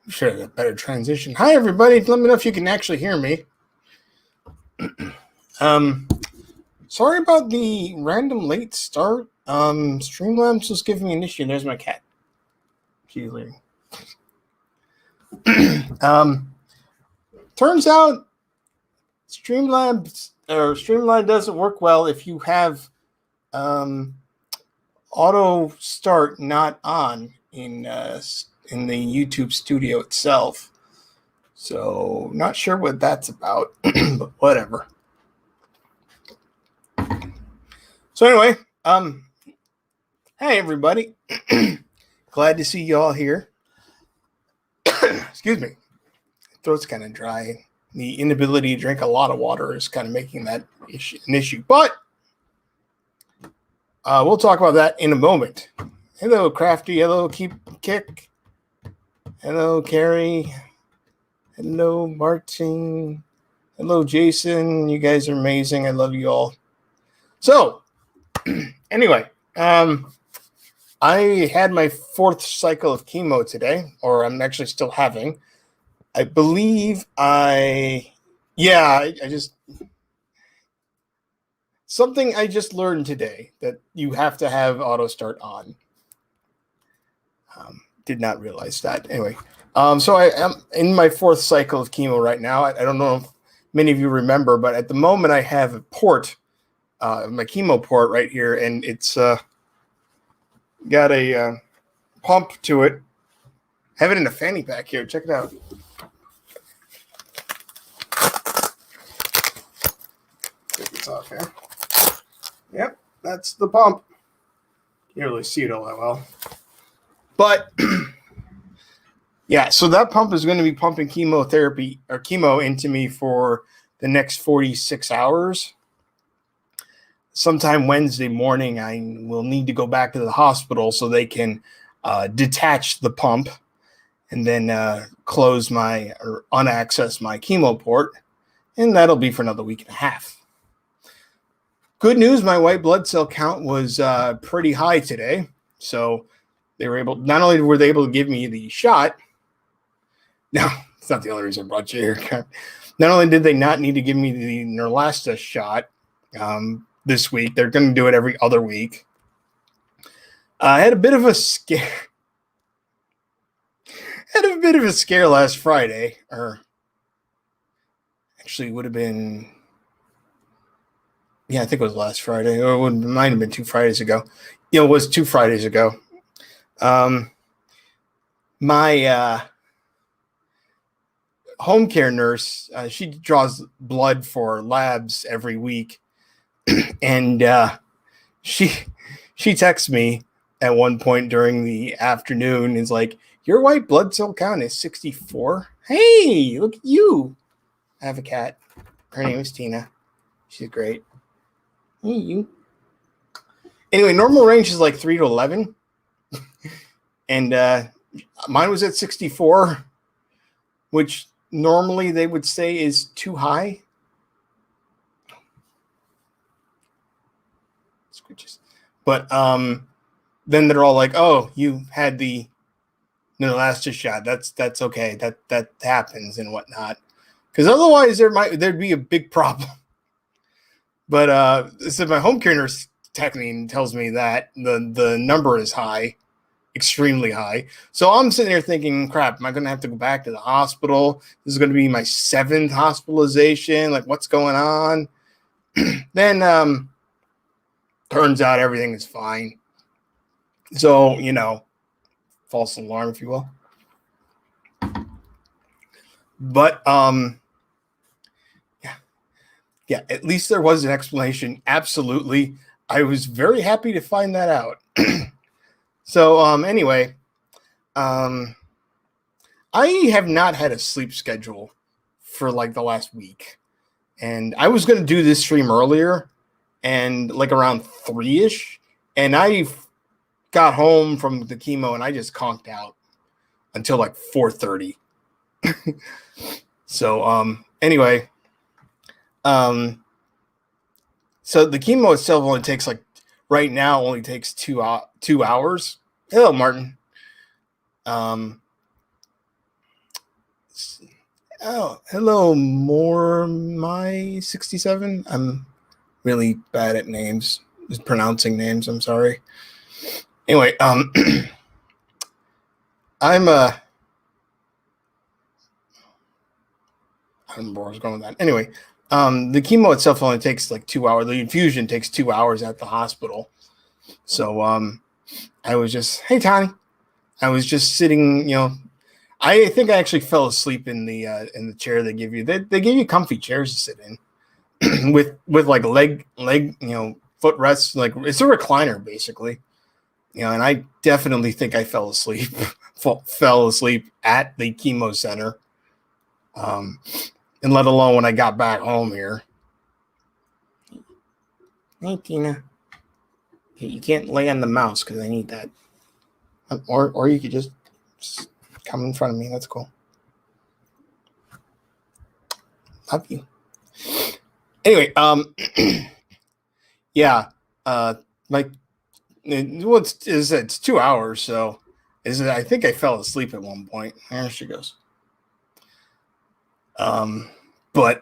Should have a better transition. Hi, everybody. Let me know if you can actually hear me. Sorry about the random late start. Streamlabs was giving me an issue. There's my cat. She's leaving. Turns out Streamlabs doesn't work well if you have auto start not on in the YouTube studio itself. So not sure what that's about, but whatever. So anyway, hey everybody. Glad to see you all here. Excuse me. Throat's kind of dry. The inability to drink a lot of water is kind of making that an issue. But we'll talk about that in a moment. Hello, Crafty. Hello, Kick. Hello, Carrie. Hello, Martin. Hello, Jason. You guys are amazing. I love you all. So, anyway, I had my 4th cycle of chemo today, or I'm actually still having. I believe I just something I just learned today that you have to have auto start on. Did not realize that. Anyway, so I am in my 4th cycle of chemo right now. I don't know if many of you remember, but at the moment I have a port, my chemo port right here, and it's got a pump to it. I have it in a fanny pack here. Check it out. Take this off here. Yep, that's the pump. You can't really see it all that well. But, yeah, so that pump is going to be pumping chemotherapy or chemo into me for the next 46 hours. Sometime Wednesday morning, I will need to go back to the hospital so they can detach the pump and then close or unaccess my chemo port. And that'll be for another week and a half. Good news, my white blood cell count was pretty high today. So they were not only were they able to give me the shot. No, it's not the only reason I brought you here. Not only did they not need to give me the Neulasta shot this week, they're going to do it every other week. I had a bit of a scare. Last Friday, or actually would have been, I think it was last Friday, or it might have been 2 Fridays ago. It was 2 Fridays ago. My home care nurse, she draws blood for labs every week, and she texts me at one point during the afternoon. Is like, your white blood cell count is 64. Hey, look at you. I have a cat. Her name is Tina. She's great. Hey, you. Anyway, normal range is like 3 to 11. And mine was at 64, which normally they would say is too high. But then they're all like, "Oh, you had the Neulasta shot. That's okay. That happens and whatnot." Because otherwise there'd be a big problem. But so my home care nurse tells me that the number is high. Extremely high. So I'm sitting there thinking, crap, am I going to have to go back to the hospital? This is going to be my 7th hospitalization. Like, what's going on? Then turns out everything is fine. So, false alarm, if you will. But yeah, at least there was an explanation. Absolutely. I was very happy to find that out. So anyway, I have not had a sleep schedule for like the last week. And I was going to do this stream earlier and like around 3-ish. And I got home from the chemo and I just conked out until like 4:30. So anyway, so the chemo itself only takes right now only takes 2 hours. Hello, Martin. Oh, hello, more my 67. I'm really bad at names, just pronouncing names. I'm sorry. Anyway, I'm I don't remember where I was going with that. Anyway, the chemo itself only takes like 2 hours. The infusion takes 2 hours at the hospital. So I was just, hey Tony, I was just sitting, I think I actually fell asleep in the chair they give you. They give you comfy chairs to sit in with like leg foot rests, like it's a recliner basically. And I definitely think I fell asleep fell asleep at the chemo center. And let alone when I got back home here. Hey Tina, you can't lay on the mouse because I need that. Or you could just come in front of me. That's cool. Love you. Anyway, yeah. It's 2 hours, so I think I fell asleep at one point. There she goes. But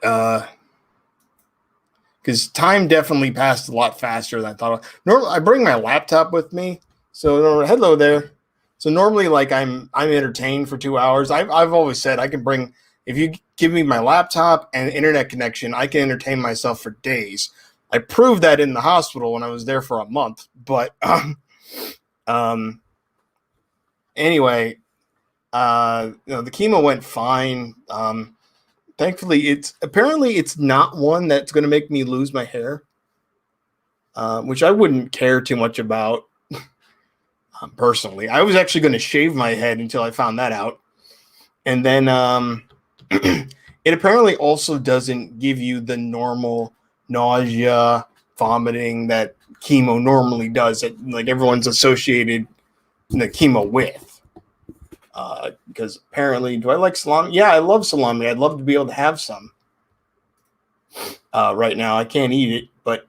because time definitely passed a lot faster than I thought. Normally, I bring my laptop with me, so hello there. So normally, like I'm entertained for 2 hours. I've always said I can bring, if you give me my laptop and internet connection, I can entertain myself for days. I proved that in the hospital when I was there for a month. But anyway, the chemo went fine. Thankfully, it's not one that's going to make me lose my hair, which I wouldn't care too much about personally. I was actually going to shave my head until I found that out. And then it apparently also doesn't give you the normal nausea, vomiting that chemo normally does, that like everyone's associated the chemo with. Because apparently, do I like salami? Yeah, I love salami. I'd love to be able to have some. Right now, I can't eat it, but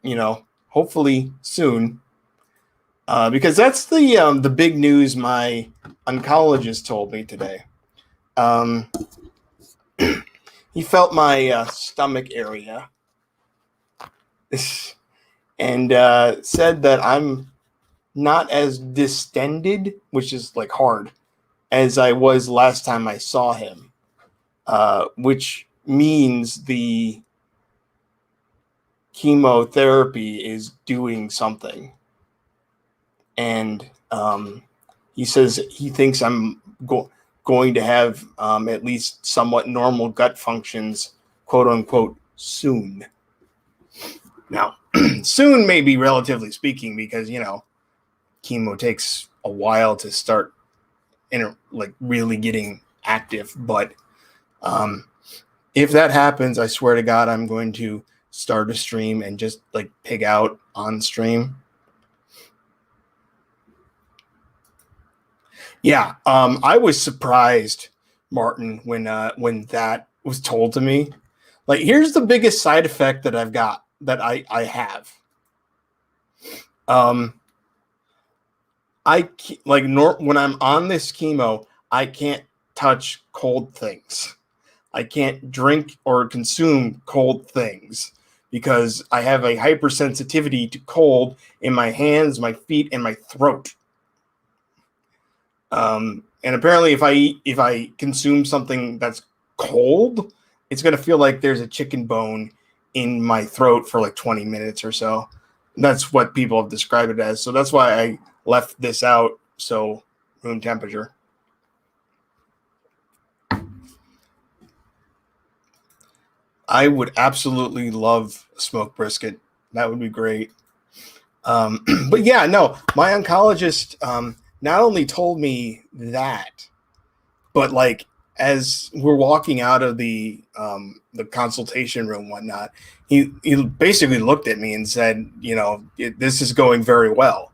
hopefully soon. Because that's the big news my oncologist told me today. He felt my stomach area and said that I'm not as distended, which is like hard, as I was last time I saw him, which means the chemotherapy is doing something. And he says he thinks I'm going to have at least somewhat normal gut functions, quote unquote, soon. Now, soon may be relatively speaking because, chemo takes a while to start really getting active. But if that happens, I swear to God, I'm going to start a stream and just like pig out on stream. Yeah, I was surprised, Martin, when that was told to me. Like, here's the biggest side effect that I've got, that I have. When I'm on this chemo, I can't touch cold things. I can't drink or consume cold things because I have a hypersensitivity to cold in my hands, my feet, and my throat. And apparently, if I consume something that's cold, it's gonna feel like there's a chicken bone in my throat for like 20 minutes or so. That's what people have described it as. So that's why I left this out. So room temperature. I would absolutely love smoked brisket. That would be great. But yeah, no, my oncologist not only told me that, but like as we're walking out of the consultation room, whatnot, he basically looked at me and said, this is going very well.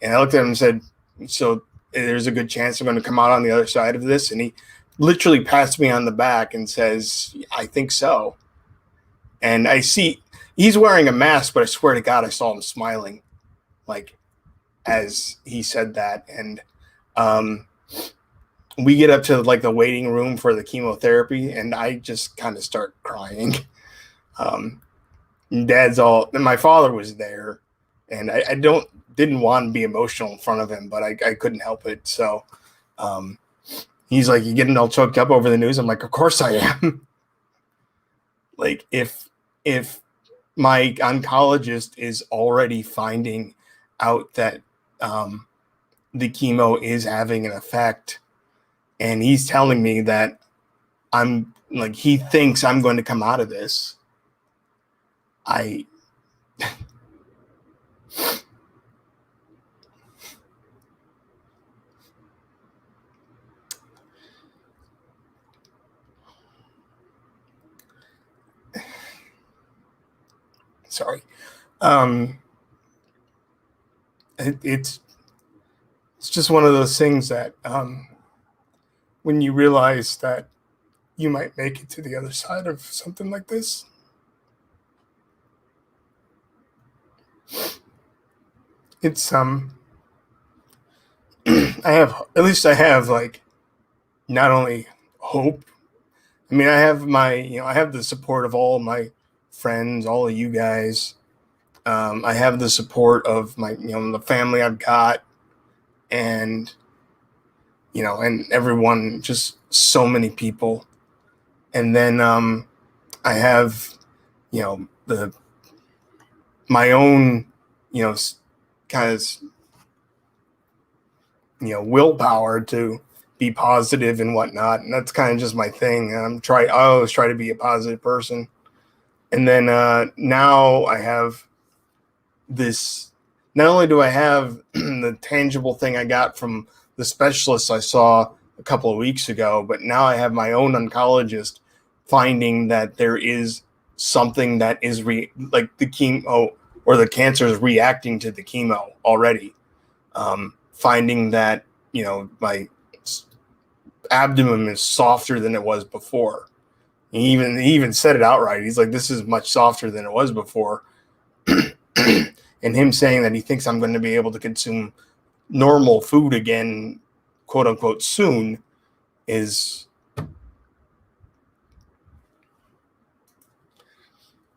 And I looked at him and said, so there's a good chance I'm going to come out on the other side of this. And he literally pats me on the back and says, I think so. And I see he's wearing a mask, but I swear to God, I saw him smiling, like as he said that. And we get up to like the waiting room for the chemotherapy, and I just kind of start crying. Dad's all, and my father was there, and I didn't want to be emotional in front of him, but I couldn't help it. So he's like, "You getting all choked up over the news?" I'm like, "Of course I am." Like if my oncologist is already finding out that the chemo is having an effect, and he's telling me that I'm like, he thinks I'm going to come out of this. Sorry. It's just one of those things that when you realize that you might make it to the other side of something like this, it's I have like not only hope. I mean, I have I have the support of all my friends, all of you guys. I have the support of my, the family I've got, and and everyone, just so many people. And then I have, my own, kind of, willpower to be positive and whatnot. And that's kind of just my thing. I always try to be a positive person. And then now I have this, not only do I have the tangible thing I got from the specialist I saw a couple of weeks ago, but now I have my own oncologist finding that there is something that is like the chemo or the cancer is reacting to the chemo already. Finding that, my abdomen is softer than it was before. He even said it outright. He's like, "This is much softer than it was before." And him saying that he thinks I'm going to be able to consume normal food again, quote unquote, soon, is,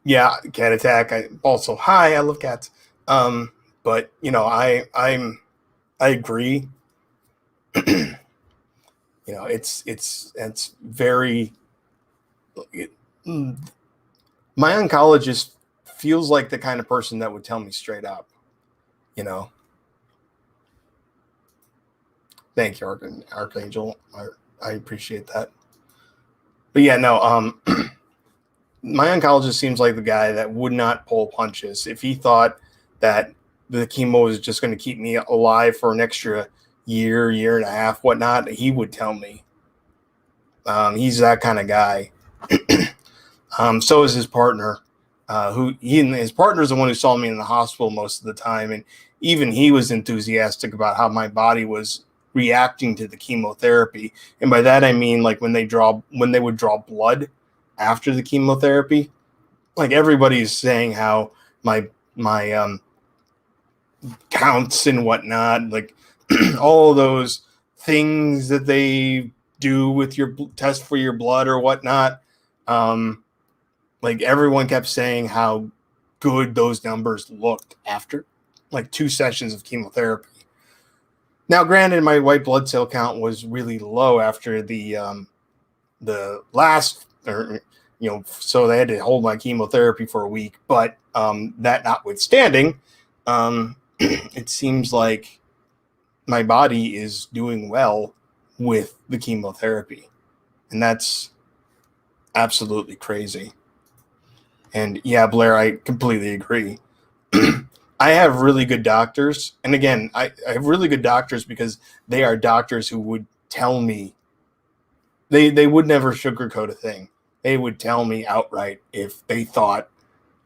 yeah, cat attack. I love cats. But I agree. It's very. My oncologist feels like the kind of person that would tell me straight up. Thank you, Archangel. I appreciate that. But yeah, no. My oncologist seems like the guy that would not pull punches. If he thought that the chemo was just going to keep me alive for an extra year and a half, whatnot, he would tell me. He's that kind of guy. So is his partner, his partner is the one who saw me in the hospital most of the time, and even he was enthusiastic about how my body was reacting to the chemotherapy. And by that I mean, like, when they would draw blood after the chemotherapy, like, everybody's saying how my counts and whatnot, like all those things that they do with your test for your blood or whatnot. Like, everyone kept saying how good those numbers looked after like 2 sessions of chemotherapy. Now, granted, my white blood cell count was really low after the last, so they had to hold my chemotherapy for a week. But that notwithstanding, it seems like my body is doing well with the chemotherapy, and that's absolutely crazy. And yeah, Blair, I completely agree. I have really good doctors. And again, I have really good doctors because they are doctors who would tell me, they would never sugarcoat a thing. They would tell me outright if they thought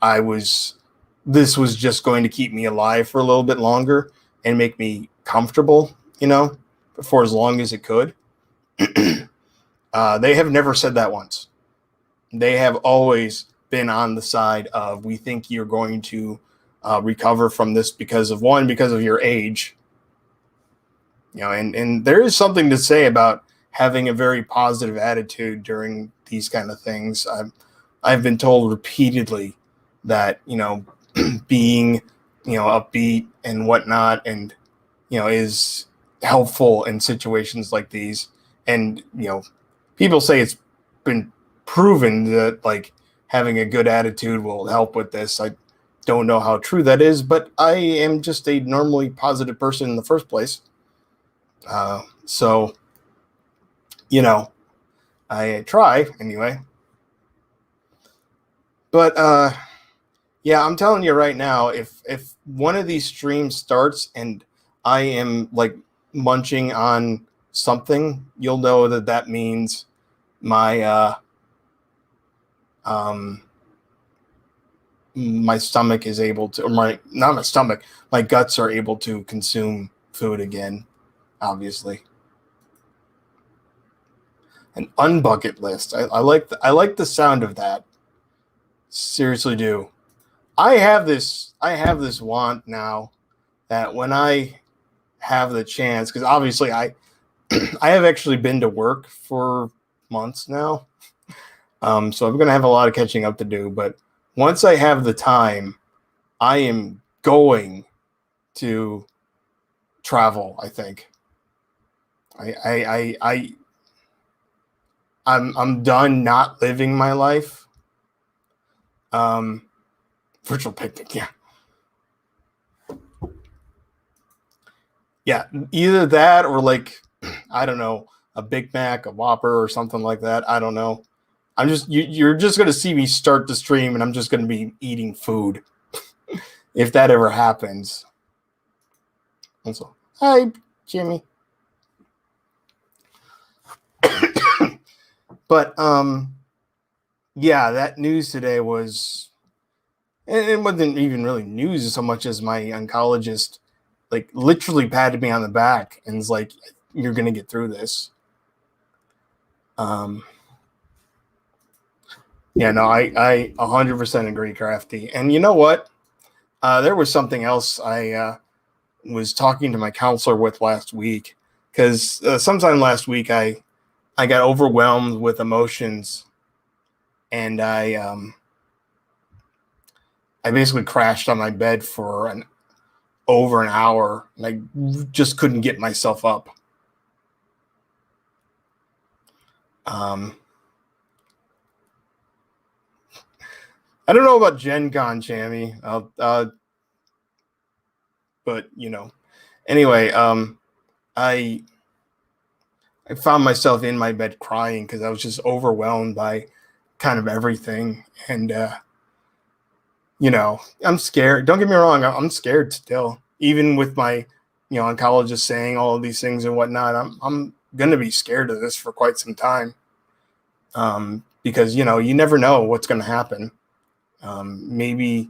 this was just going to keep me alive for a little bit longer and make me comfortable, for as long as it could. They have never said that once. They have always been on the side of, we think you're going to recover from this because of your age, and there is something to say about having a very positive attitude during these kind of things. I've been told repeatedly that, being, upbeat and whatnot, and, is helpful in situations like these. And, people say it's been proven that like having a good attitude will help with this. I don't know how true that is, but I am just a normally positive person in the first place. So, I try anyway. But yeah, I'm telling you right now, if one of these streams starts and I am like munching on something, you'll know that means my my stomach is able to, or not my stomach, my guts are able to consume food again, obviously. An unbucket list. I like the sound of that. Seriously do. I have this want now that when I have the chance, because obviously I have actually been to work for months now. So I'm gonna have a lot of catching up to do, but once I have the time, I am going to travel, I think. I'm done not living my life. Virtual picnic, yeah. Yeah, either that or like, I don't know, a Big Mac, a Whopper, or something like that. I don't know. I'm just you're just gonna see me start the stream, and I'm just gonna be eating food, if that ever happens. And so, hi, Jimmy. But yeah, that news today was, and it wasn't even really news so much as my oncologist like literally patted me on the back and was like, "You're gonna get through this." Yeah, no, I 100% agree, Crafty. And you know what? There was something else I was talking to my counselor with last week, because sometime last week I got overwhelmed with emotions, and I basically crashed on my bed for over an hour, and I just couldn't get myself up. I don't know about Gen Con, Chammy. But anyway, I found myself in my bed crying because I was just overwhelmed by kind of everything, and I'm scared. Don't get me wrong, I'm scared still, even with my oncologist saying all of these things and whatnot. I'm gonna be scared of this for quite some time, because you never know what's gonna happen. Maybe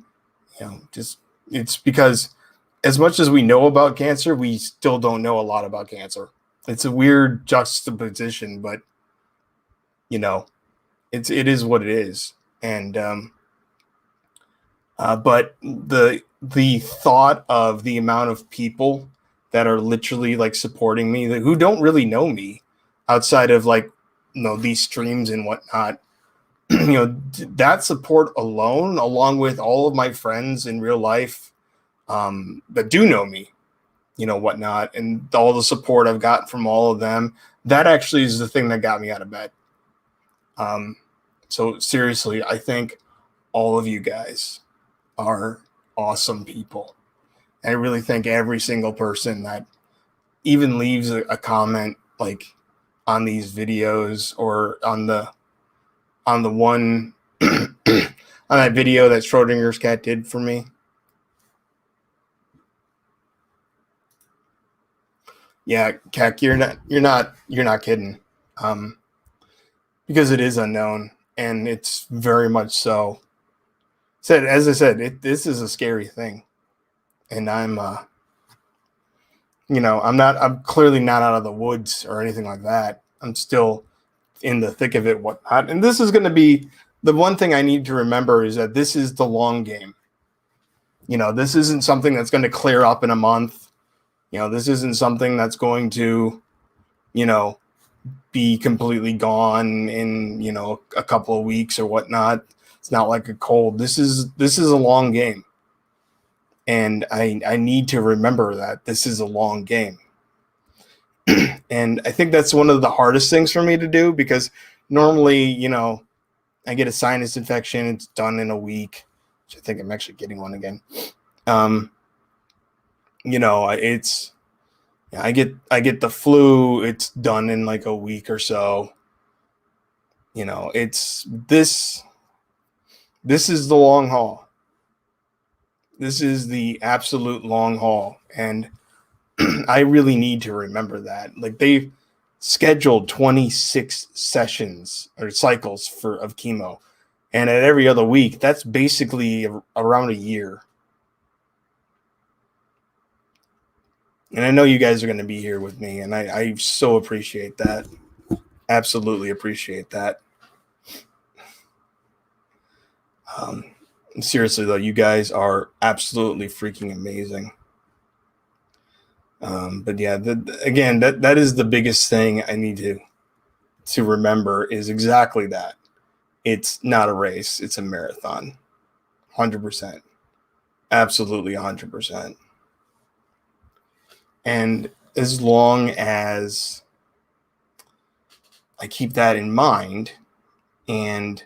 just it's because as much as we know about cancer, we still don't know a lot about cancer. It's a weird juxtaposition, but it is what it is. And but the thought of the amount of people that are literally like supporting me, who don't really know me outside of like these streams and whatnot, that support alone, along with all of my friends in real life that do know me, whatnot, and all the support I've gotten from all of them, that actually is the thing that got me out of bed. So seriously, I think all of you guys are awesome people. I really thank every single person that even leaves a comment like on these videos, or on the one on that video that Schrodinger's cat did for me. Yeah, Keck, you're not kidding. Because it is unknown, and it's very much so. As I said, this is a scary thing, and I'm I'm clearly not out of the woods or anything like that. I'm still in the thick of it, whatnot. And this is going to be the one thing I need to remember, is that this is the long game. This isn't something that's going to clear up in a month. This isn't something that's going to, be completely gone in, you know, a couple of weeks or whatnot. It's not like a cold. This is a long game. And I need to remember that this is a long game. And I think that's one of the hardest things for me to do, because normally, you know, I get a sinus infection, it's done in a week, which I think I'm actually getting one again. You know, I get the flu, it's done in like a week or so. You know, it's this is the long haul. This is the absolute long haul. And I really need to remember that. Like, they've scheduled 26 sessions or cycles of chemo. And at every other week, that's basically around a year. And I know you guys are going to be here with me, and I so appreciate that. Absolutely appreciate that. Seriously, though, you guys are absolutely freaking amazing. But yeah, again, that is the biggest thing I need to remember, is exactly that. It's not a race, it's a marathon. 100%. Absolutely 100%. And as long as I keep that in mind and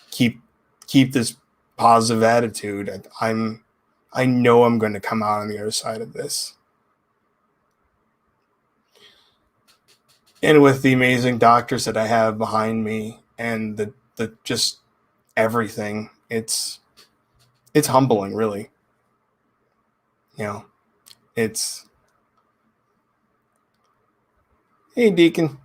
keep this positive attitude, I know I'm going to come out on the other side of this. And with the amazing doctors that I have behind me, and the just everything, it's humbling, really. You know, it's, hey, Deacon.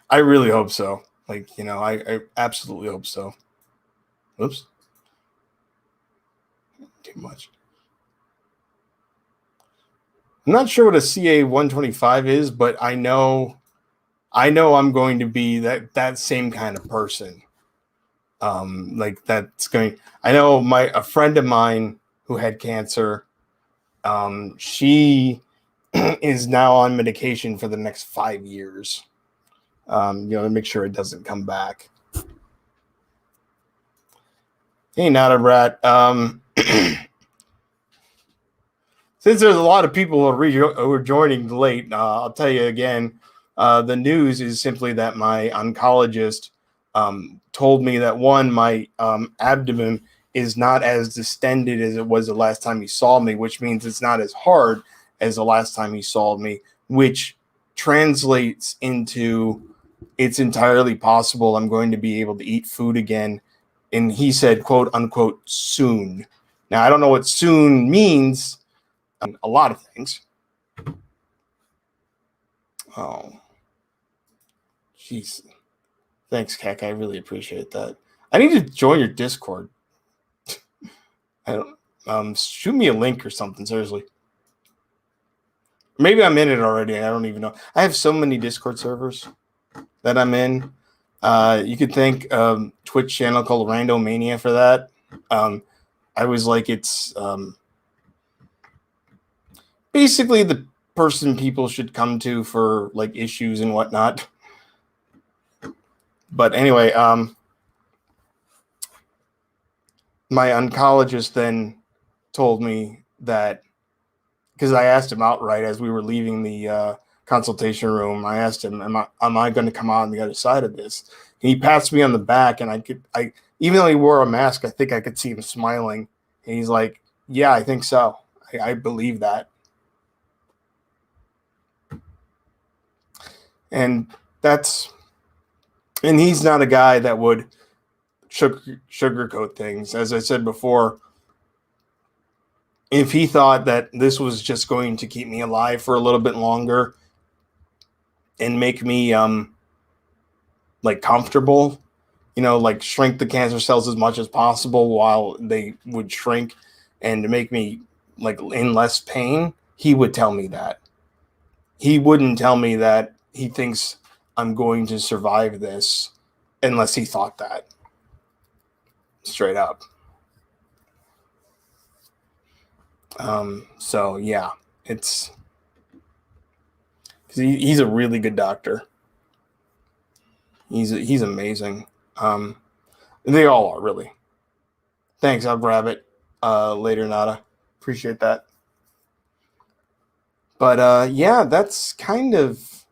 I really hope so. Like, you know, I absolutely hope so. Oops. Too much. I'm not sure what a CA 125 is, but I know I'm going to be that same kind of person. Like, that's going. I know a friend of mine who had cancer. She is now on medication for the next 5 years. You know, to make sure it doesn't come back. Hey, not a rat. Since there's a lot of people who are joining late, I'll tell you again. The news is simply that my oncologist told me that, one, my abdomen is not as distended as it was the last time he saw me, which means it's not as hard as the last time he saw me, which translates into it's entirely possible I'm going to be able to eat food again. And he said, quote unquote, soon. Now, I don't know what soon means. A lot of things. Oh, jeez. Thanks, Kek. I really appreciate that. I need to join your Discord. I don't. Shoot me a link or something. Seriously. Maybe I'm in it already. I don't even know. I have so many Discord servers that I'm in. You could thank Twitch channel called Randomania for that. I was like, it's basically the person people should come to for like issues and whatnot. But anyway, my oncologist then told me that, because I asked him outright as we were leaving the consultation room, I asked him, am I going to come out on the other side of this? And he pats me on the back, and I even though he wore a mask, I think I could see him smiling. And he's like, yeah, I think so. I believe that. And he's not a guy that would sugarcoat things. As I said before, if he thought that this was just going to keep me alive for a little bit longer and make me like comfortable, you know, like shrink the cancer cells as much as possible while they would shrink, and to make me like in less pain, he would tell me that. He wouldn't tell me that he thinks I'm going to survive this unless he thought that. straight up. So yeah, it's because he's a really good doctor. He's amazing. They all are really. Thanks. I'll grab it later, Nada. Appreciate that. But yeah, that's kind of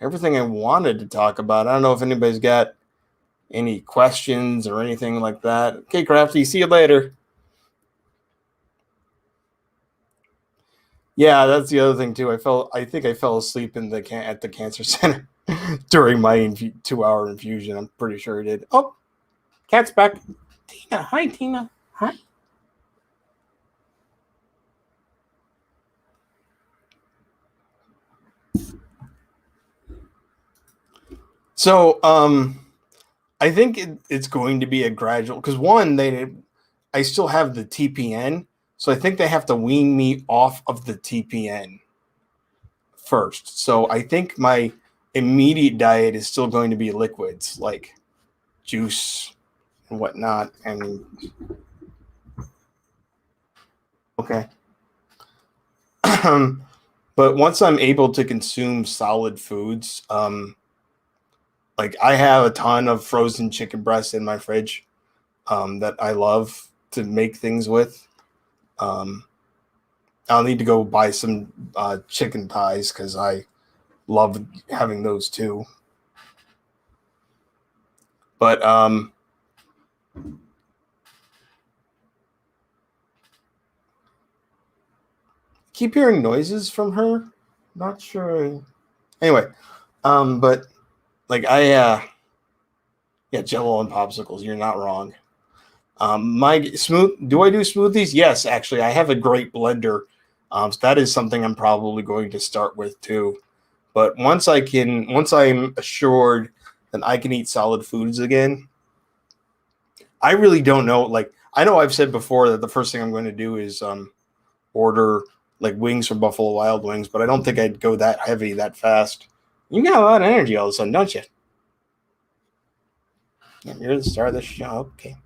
everything I wanted to talk about. I don't know if anybody's got any questions or anything like that. Okay, Crafty, see you later. Yeah, that's the other thing too. I think I fell asleep at the cancer center during my 2-hour infusion. I'm pretty sure I did. Oh, cat's back. Tina, hi Tina, hi. So, I think it's going to be a gradual because I still have the TPN, so I think they have to wean me off of the TPN first. So I think my immediate diet is still going to be liquids like juice and whatnot. And okay, but once I'm able to consume solid foods, like I have a ton of frozen chicken breasts in my fridge that I love to make things with. Um, I'll need to go buy some chicken thighs because I love having those too. But keep hearing noises from her. Not sure. Anyway, but like yeah, Jello and popsicles. You're not wrong. My smooth. Do I do smoothies? Yes, actually, I have a great blender. So that is something I'm probably going to start with too. But once I'm assured that I can eat solid foods again, I really don't know. Like I know I've said before that the first thing I'm going to do is order like wings from Buffalo Wild Wings, but I don't think I'd go that heavy that fast. You got a lot of energy all of a sudden, don't you? Yeah, you're the star of the show. Okay.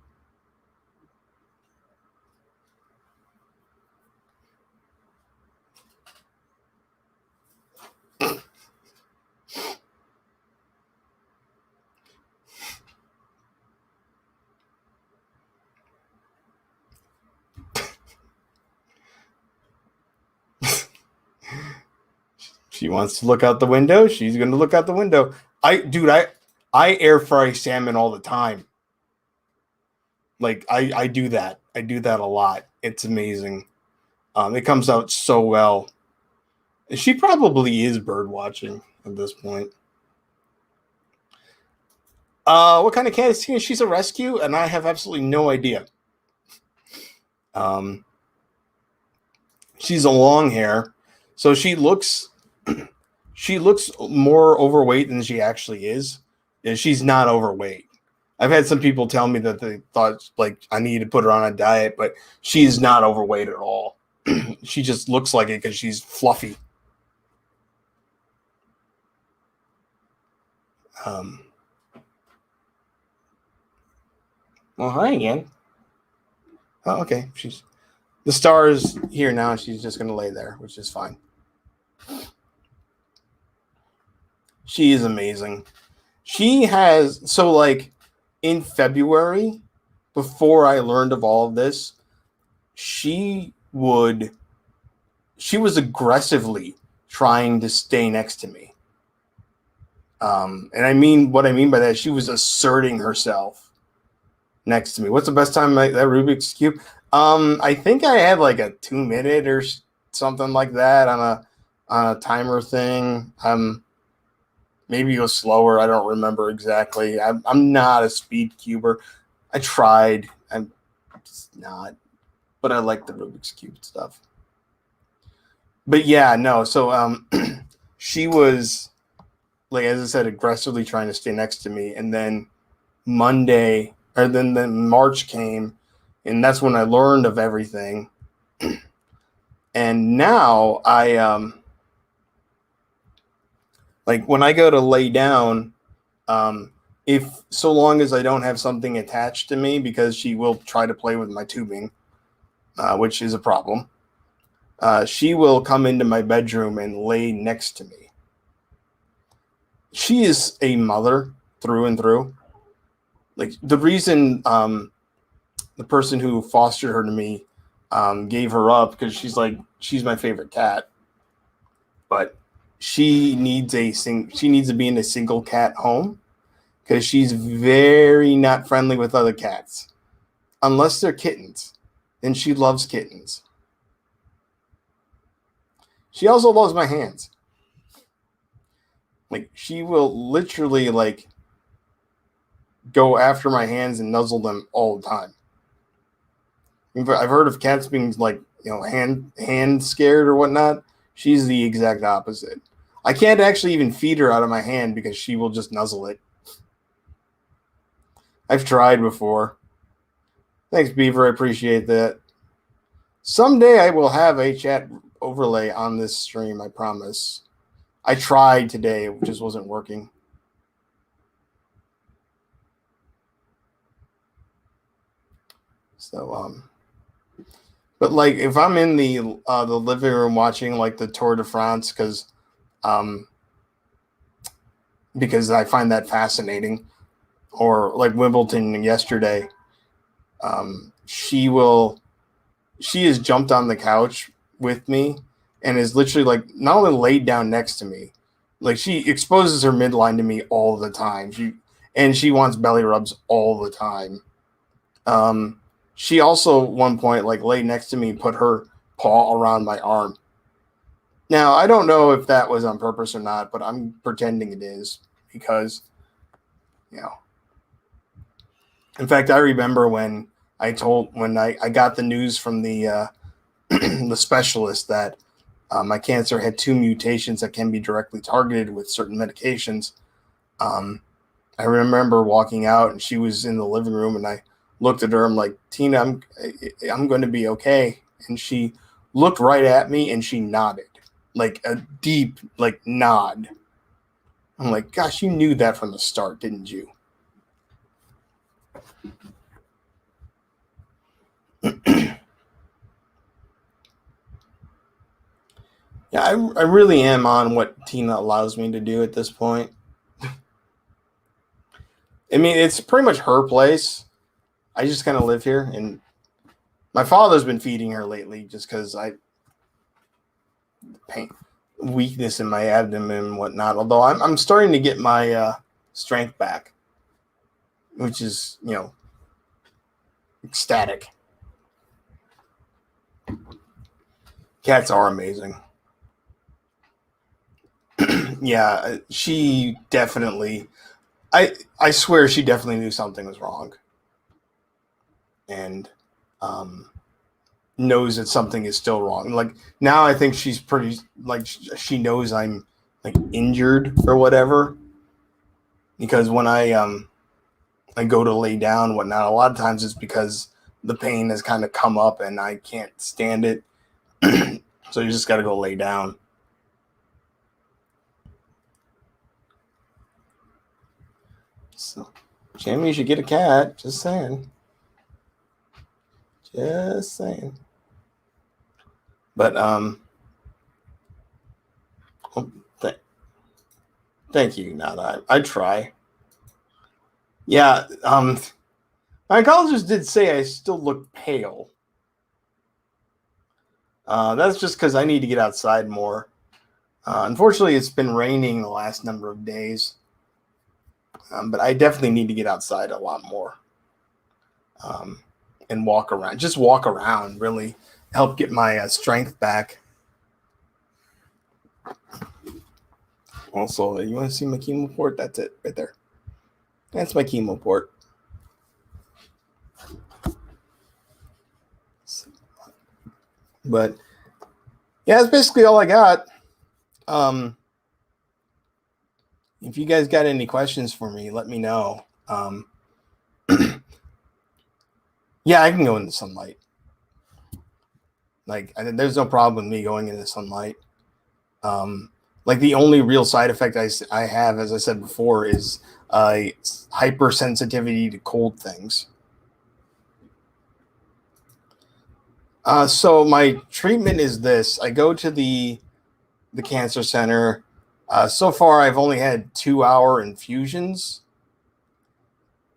She wants to look out the window. She's going to look out the window. I air fry salmon all the time. Like I do that. I do that a lot. It's amazing. It comes out so well. She probably is bird watching at this point. What kind of cat is Tina? She's a rescue, and I have absolutely no idea. Um, she's a long hair, so she looks more overweight than she actually is. And she's not overweight. I've had some people tell me that they thought like I need to put her on a diet, but she's not overweight at all. She just looks like it because she's fluffy. Um, well, hi again. Oh, okay. The star is here now, and she's just going to lay there, which is fine. She is amazing. She has so like in February, before I learned of all of this, she would she was aggressively trying to stay next to me. And I mean what I mean by that, she was asserting herself next to me. What's the best time that Rubik's Cube? I think I had like a 2 minute or something like that on a timer thing. Maybe it was slower. I don't remember exactly. I'm not a speed cuber. I tried. I'm just not. But I like the Rubik's Cube stuff. But yeah, no. So she was like, as I said, aggressively trying to stay next to me, and then Monday or then March came, and that's when I learned of everything. And now I like when I go to lay down, if so long as I don't have something attached to me, because she will try to play with my tubing, which is a problem. She will come into my bedroom and lay next to me. She is a mother through and through. Like the reason the person who fostered her to me gave her up, because she's my favorite cat, but she needs to be in a single cat home because she's very not friendly with other cats unless they're kittens, and she loves kittens. She also loves my hands. Like she will literally like go after my hands and nuzzle them all the time. I've heard of cats being like, hand scared or whatnot. She's the exact opposite. I can't actually even feed her out of my hand because she will just nuzzle it. I've tried before. Thanks, Beaver. I appreciate that. Someday I will have a chat overlay on this stream, I promise. I tried today, it just wasn't working. So, but like if I'm in the living room watching like the Tour de France, because I find that fascinating, or like Wimbledon yesterday, she has jumped on the couch with me and is literally like not only laid down next to me, like she exposes her midline to me all the time. She wants belly rubs all the time. She also at one point like laid next to me, put her paw around my arm. Now I don't know if that was on purpose or not, but I'm pretending it is because, in fact, I remember when I got the news from the the specialist that my cancer had 2 mutations that can be directly targeted with certain medications. I remember walking out and she was in the living room, and I looked at her. I'm like, Tina, I'm going to be okay. And she looked right at me and she nodded, like a deep like nod. I'm like, gosh, you knew that from the start, didn't you? Yeah, I really am on what Tina allows me to do at this point. I mean, it's pretty much her place. I just kind of live here, and my father's been feeding her lately just because pain, weakness in my abdomen and whatnot. Although I'm starting to get my strength back, which is ecstatic. Cats are amazing. Yeah, she definitely. I swear she definitely knew something was wrong, and knows that something is still wrong. Like now, I think she's pretty like she knows I'm like injured or whatever. Because when I go to lay down and whatnot, a lot of times it's because the pain has kind of come up and I can't stand it. So you just got to go lay down. So, Jamie, you should get a cat. Just saying. Just saying. But thank you. Not I try. Yeah. My oncologist did say I still look pale. That's just because I need to get outside more. Unfortunately, it's been raining the last number of days. But I definitely need to get outside a lot more and walk around. Just walk around, really help get my strength back. Also, you want to see my chemo port? That's it right there. That's my chemo port. But yeah, that's basically all I got. If you guys got any questions for me, let me know. Yeah, I can go in the sunlight. Like, there's no problem with me going in the sunlight. Like, the only real side effect I have, as I said before, is hypersensitivity to cold things. So my treatment is this. I go to the cancer center. So far, I've only had 2-hour infusions.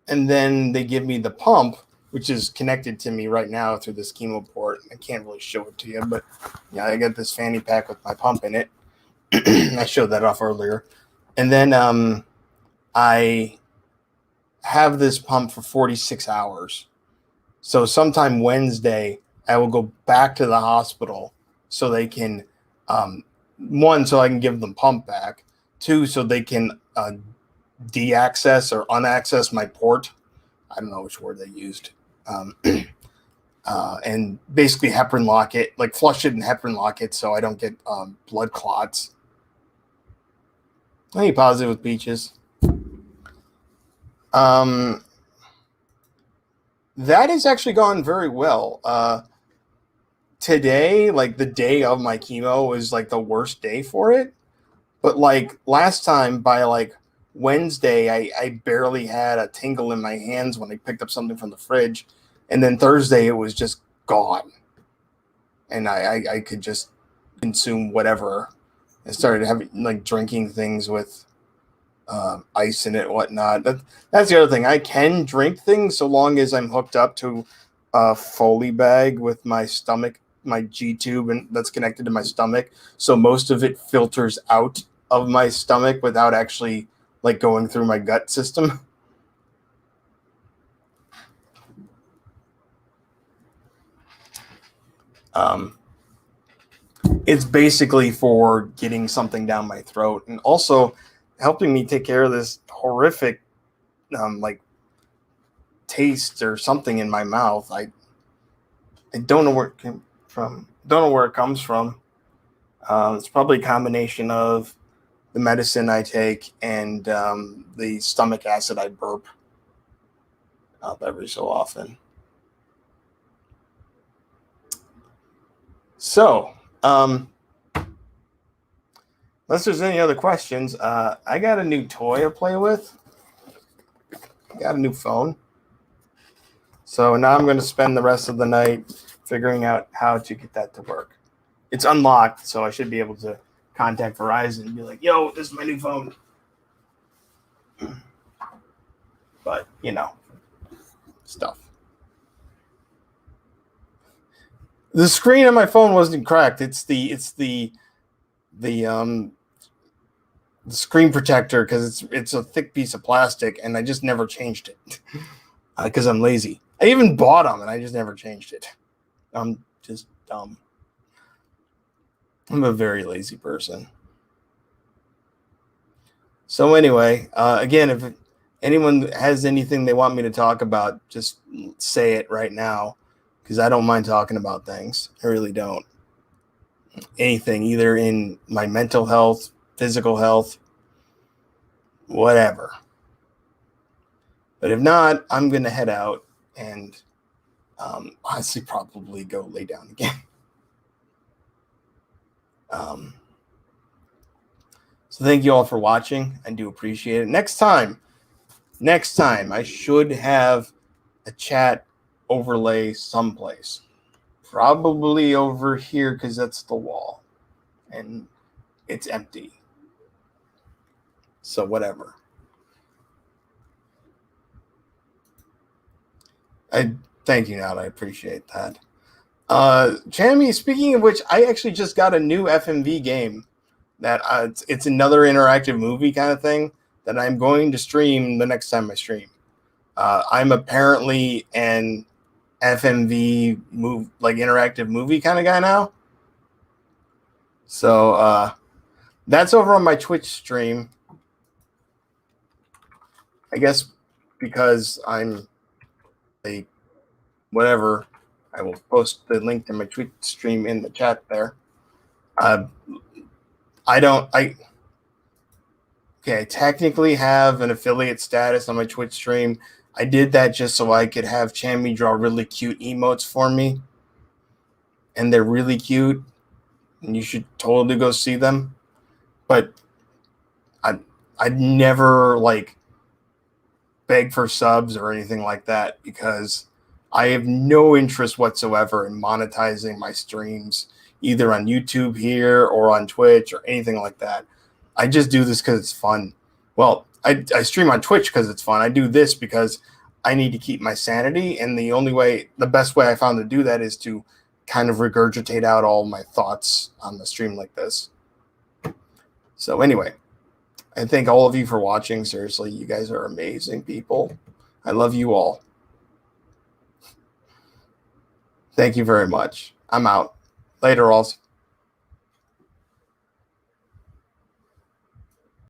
And then they give me the pump, which is connected to me right now through this chemo port. I can't really show it to you, but yeah, I got this fanny pack with my pump in it. I showed that off earlier. And then I have this pump for 46 hours. So sometime Wednesday, I will go back to the hospital so they can, one, so I can give them pump back. Two, so they can de-access or unaccess my port. I don't know which word they used. And basically heparin lock it, like flush it and heparin lock it so I don't get blood clots. Any positive with peaches? That has actually gone very well. Today, like the day of my chemo, was like the worst day for it. But like last time, by like Wednesday, I barely had a tingle in my hands when I picked up something from the fridge. And then Thursday, it was just gone. And I could just consume whatever. I started having like drinking things with ice in it and whatnot. That's the other thing. I can drink things so long as I'm hooked up to a Foley bag with my stomach, my G tube, and that's connected to my stomach. So most of it filters out of my stomach without actually like going through my gut system. It's basically for getting something down my throat and also helping me take care of this horrific like taste or something in my mouth. I don't know where it came from. Don't know where it comes from. It's probably a combination of the medicine I take and the stomach acid I burp up every so often. So, unless there's any other questions, I got a new toy to play with. I got a new phone. So now I'm going to spend the rest of the night figuring out how to get that to work. It's unlocked, so I should be able to contact Verizon and be like, yo, this is my new phone. But, you know, stuff. The screen on my phone wasn't cracked. It's the screen protector because it's a thick piece of plastic, and I just never changed it because I'm lazy. I even bought them, and I just never changed it. I'm just dumb. I'm a very lazy person. So anyway, again, if anyone has anything they want me to talk about, just say it right now because I don't mind talking about things. I really don't. Anything, either in my mental health, physical health, whatever. But if not, I'm going to head out and honestly probably go lay down again. So thank you all for watching. I do appreciate it. Next time, I should have a chat overlay someplace. Probably over here because that's the wall. And it's empty. So whatever. I thank you, Nat. I appreciate that. Chammy, speaking of which, I actually just got a new FMV game that it's another interactive movie kind of thing that I'm going to stream the next time I stream. I'm apparently an FMV interactive movie kind of guy now. So that's over on my Twitch stream. I guess because I'm whatever, I will post the link to my Twitch stream in the chat there. I technically have an affiliate status on my Twitch stream. I did that just so I could have Chammy draw really cute emotes for me. And they're really cute. And you should totally go see them. But I'd never beg for subs or anything like that, because I have no interest whatsoever in monetizing my streams, either on YouTube here or on Twitch or anything like that. I just do this because it's fun. Well, I stream on Twitch because it's fun. I do this because I need to keep my sanity, and the best way I found to do that is to kind of regurgitate out all my thoughts on the stream like this. So anyway, I thank all of you for watching. Seriously, you guys are amazing people. I love you all. Thank you very much. I'm out. Later, alls.